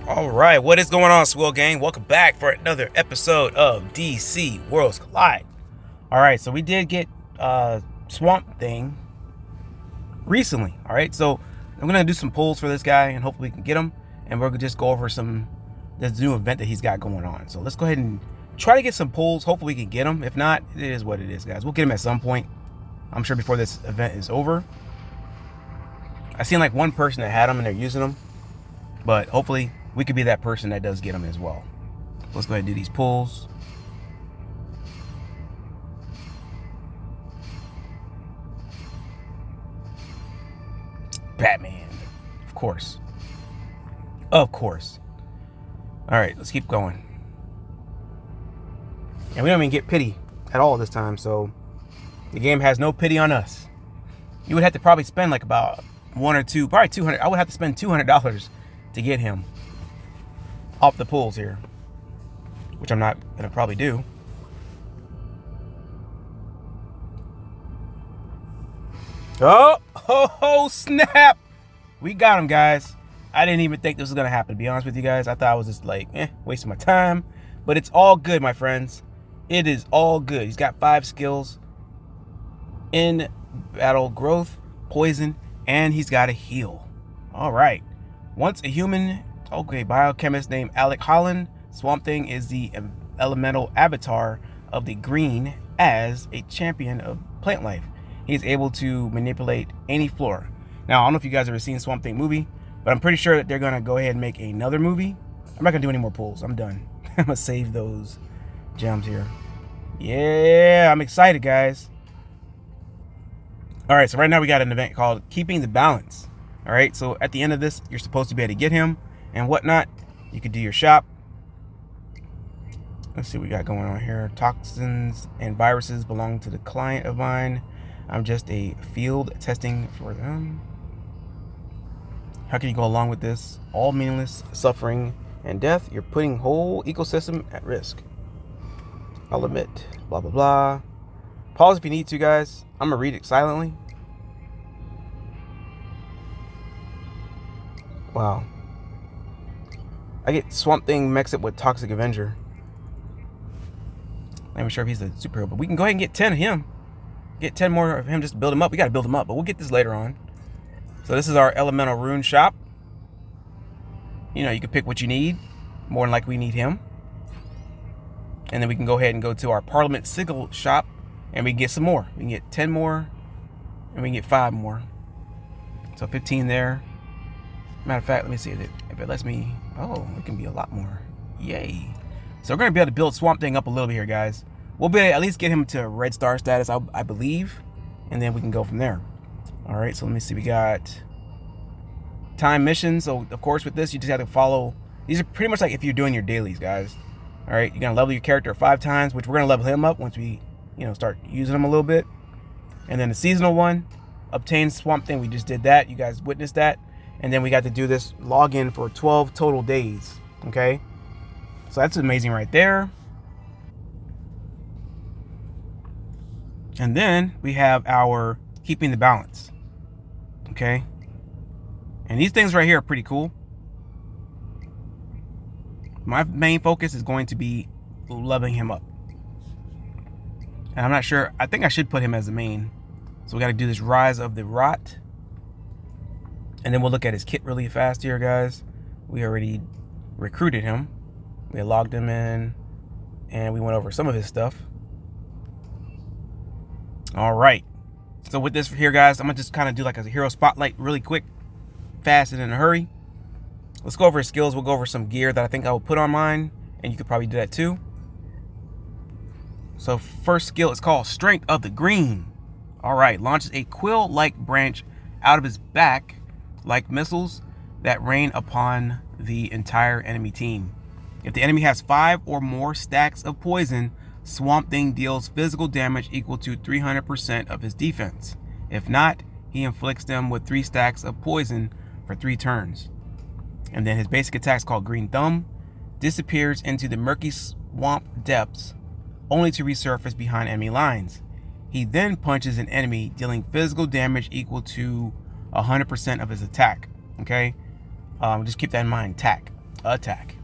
All right, what is going on, Swill Gang? Welcome back for another episode of DC Worlds Collide. All right, so we did get Swamp Thing recently. All right, so I'm gonna do some pulls for this guy, and hopefully we can get him. And we're gonna just go over this new event that he's got going on. So let's go ahead and try to get some pulls. Hopefully we can get him. If not, it is what it is, guys. We'll get him at some point. I'm sure before this event is over. I seen like one person that had him and they're using him, but hopefully we could be that person that does get them as well. Let's go ahead and do these pulls. Batman, of course. Of course. All right, let's keep going. And we don't even get pity at all this time, so the game has no pity on us. You would have to probably spend like about one or two, probably 200. I would have to spend $200 to get him off the pulls here, which I'm not gonna probably do. Oh, snap! We got him, guys. I didn't even think this was gonna happen, to be honest with you guys. I thought I was just like, wasting my time. But it's all good, my friends. It is all good. He's got 5 skills in battle, growth, poison, and he's got a heal. All right. Once a human, biochemist named Alec Holland, Swamp Thing is the elemental avatar of the green as a champion of plant life. He's able to manipulate any flora. Now, I don't know if you guys have ever seen Swamp Thing movie, but I'm pretty sure that they're going to go ahead and make another movie. I'm not going to do any more pulls. I'm done. I'm going to save those gems here. Yeah, I'm excited, guys. All right, so right now we got an event called Keeping the Balance. All right, so at the end of this, you're supposed to be able to get him and whatnot. You could do your shop. Let's see what we got going on here. Toxins and viruses belong to the client of mine. I'm just a field testing for them. How can you go along with this? All meaningless suffering and death. You're putting whole ecosystem at risk. I'll admit. Blah, blah, blah. Pause if you need to, guys. I'm going to read it silently. Wow. I get Swamp Thing mixed up with Toxic Avenger. I'm not even sure if he's a superhero, but we can go ahead and get 10 of him. Get 10 more of him just to build him up. We got to build him up, but we'll get this later on. So this is our elemental rune shop. You know, you can pick what you need. More than likely we need him. And then we can go ahead and go to our Parliament Sigil shop and we can get some more. We can get 10 more and we can get 5 more. So 15 there. Matter of fact, let me see if it lets me. Oh, it can be a lot more. Yay. So we're going to be able to build Swamp Thing up a little bit here, guys. We'll be able to at least get him to red star status, I believe. And then we can go from there. All right, so let me see. We got time missions. So, of course, with this, you just have to follow. These are pretty much like if you're doing your dailies, guys. All right, you're going to level your character 5 times, which we're going to level him up once we, start using him a little bit. And then the seasonal one, obtain Swamp Thing. We just did that. You guys witnessed that. And then we got to do this login for 12 total days. Okay, so that's amazing right there. And then we have our Keeping the Balance. Okay, and these things right here are pretty cool. My main focus is going to be leveling him up. And I'm not sure. I think I should put him as the main. So we got to do this Rise of the Rot. And then we'll look at his kit really fast here, guys. We already recruited him. We logged him in. And we went over some of his stuff. All right. So with this here, guys, I'm going to just kind of do like a hero spotlight really quick. Fast and in a hurry. Let's go over his skills. We'll go over some gear that I think I will put on mine. And you could probably do that too. So first skill is called Strength of the Green. All right. Launches a quill-like branch out of his back like missiles that rain upon the entire enemy team. If the enemy has 5 or more stacks of poison, Swamp Thing deals physical damage equal to 300% of his defense. If not, he inflicts them with 3 stacks of poison for 3 turns. And then his basic attack is called Green Thumb. Disappears into the murky swamp depths, only to resurface behind enemy lines. He then punches an enemy, dealing physical damage equal to 100% of his attack. Okay, just keep that in mind. Attack. attack.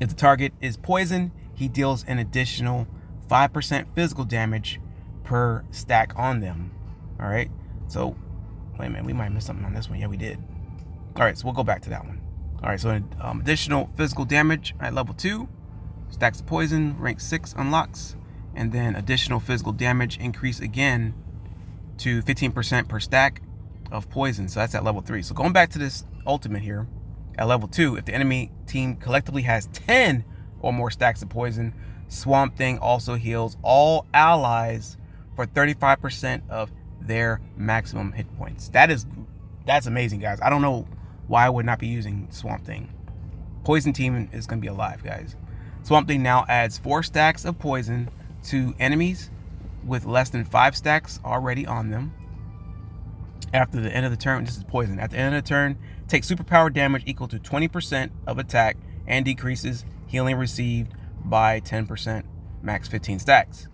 If the target is poisoned, he deals an additional 5% physical damage per stack on them. All right, so wait a minute, we might miss something on this one. Yeah, we did. All right, so we'll go back to that one. All right, so additional physical damage at level 2, stacks of poison, rank 6 unlocks, and then additional physical damage increase again to 15% per stack of poison. So that's at level 3. So going back to this ultimate here, at level 2, if the enemy team collectively has 10 or more stacks of poison, Swamp Thing also heals all allies for 35% of their maximum hit points. That's amazing, guys. I don't know why I would not be using Swamp Thing. Poison team is going to be alive, guys. Swamp Thing now adds 4 stacks of poison to enemies with less than 5 stacks already on them. After the end of the turn, this is poison. At the end of the turn, takes superpower damage equal to 20% of attack and decreases healing received by 10%, max 15 stacks.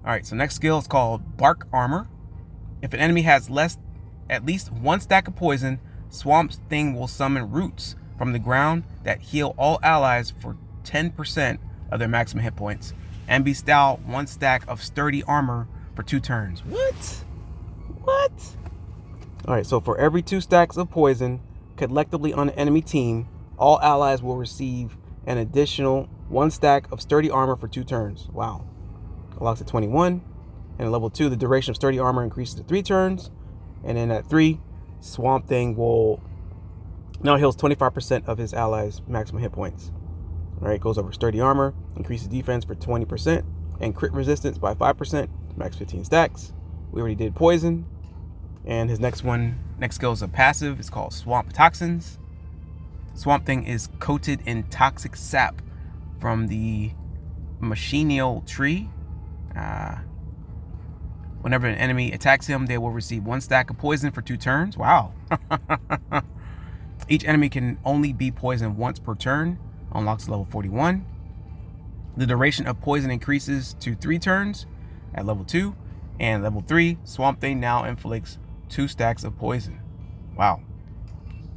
All right, so next skill is called Bark Armor. If an enemy has at least 1 stack of poison, Swamp Thing will summon roots from the ground that heal all allies for 10% of their maximum hit points, and bestow 1 stack of sturdy armor for 2 turns. What? All right, so for every 2 stacks of poison collectively on the enemy team, all allies will receive an additional 1 stack of sturdy armor for 2 turns. Wow. Unlocks at 21. And at level 2, the duration of sturdy armor increases to 3 turns. And then at 3, Swamp Thing will now heals 25% of his allies' maximum hit points. All right, goes over sturdy armor, increases defense for 20%, and crit resistance by 5%, max 15 stacks. We already did poison. And his next skill is a passive. It's called Swamp Toxins. Swamp Thing is coated in toxic sap from the Machinial tree. Whenever an enemy attacks him, they will receive 1 stack of poison for 2 turns. Wow. Each enemy can only be poisoned once per turn. Unlocks level 41. The duration of poison increases to 3 turns at level 2. And level 3, Swamp Thing now inflicts 2 stacks of poison. Wow.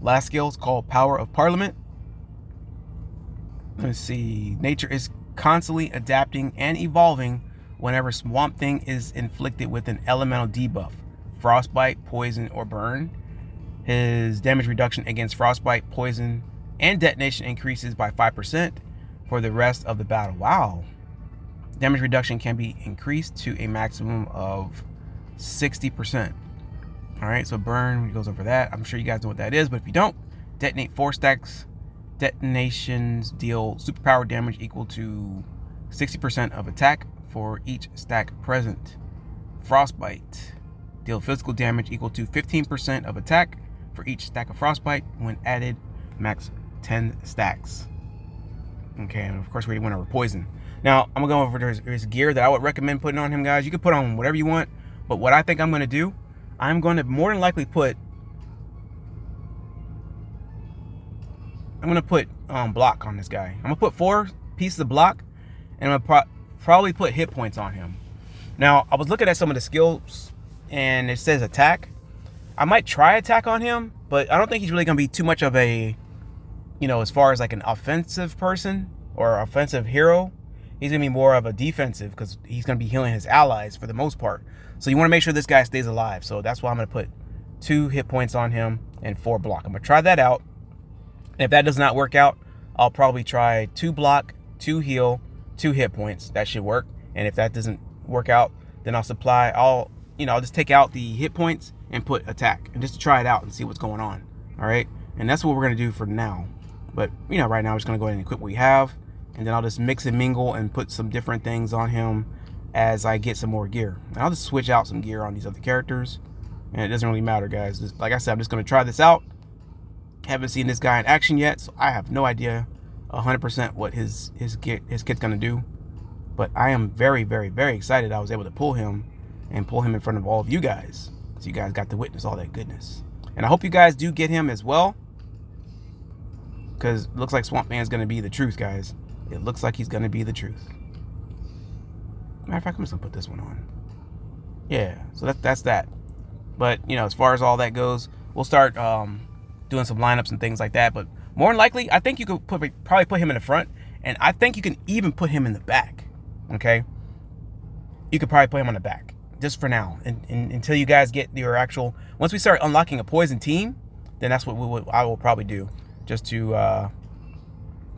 Last skill is called Power of Parliament. Let's see. Nature is constantly adapting and evolving whenever Swamp Thing is inflicted with an elemental debuff, frostbite, poison, or burn. His damage reduction against frostbite, poison, and detonation increases by 5% for the rest of the battle. Wow. Damage reduction can be increased to a maximum of 60%. All right, so burn goes over that. I'm sure you guys know what that is, but if you don't, detonate 4 stacks. Detonations deal superpower damage equal to 60% of attack for each stack present. Frostbite, deal physical damage equal to 15% of attack for each stack of frostbite when added, max 10 stacks. Okay, and of course we went over poison. Now I'm gonna go over his gear that I would recommend putting on him, guys. You can put on whatever you want, but what I think I'm gonna do, I'm gonna more than likely put block on this guy. I'm gonna put 4 pieces of block, and I'm gonna probably put hit points on him. Now I was looking at some of the skills and it says attack. I might try attack on him, but I don't think he's really gonna be too much of a, as far as like an offensive person or offensive hero. He's gonna be more of a defensive because he's gonna be healing his allies for the most part. So you want to make sure this guy stays alive. So that's why I'm gonna put 2 hit points on him and 4 block. I'm gonna try that out. And if that does not work out, I'll probably try 2 block, 2 heal, 2 hit points. That should work. And if that doesn't work out, then I'll just take out the hit points and put attack, and just to try it out and see what's going on. All right, and that's what we're gonna do for now. But right now we're just gonna go ahead and equip what we have, and then I'll just mix and mingle and put some different things on him as I get some more gear. And I'll just switch out some gear on these other characters, and it doesn't really matter, guys. Like I said, I'm just gonna try this out. Haven't seen this guy in action yet, so I have no idea 100% what his kit's gonna do. But I am very, very, very excited I was able to pull him in front of all of you guys, so you guys got to witness all that goodness. And I hope you guys do get him as well, because it looks like Swamp Man's gonna be the truth, guys. It looks like he's gonna be the truth. Matter of fact, I'm just gonna put this one on. Yeah, so that's that. But as far as all that goes, we'll start doing doing some lineups and things like that. But more than likely, I think you could probably put him in the front, and I think you can even put him in the back. Okay, you could probably put him on the back just for now, and until you guys get your actual. Once we start unlocking a poison team, then that's what I will probably do, just to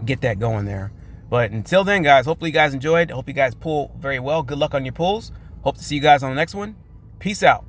get that going there. But until then, guys, hopefully you guys enjoyed. I hope you guys pull very well. Good luck on your pulls. Hope to see you guys on the next one. Peace out.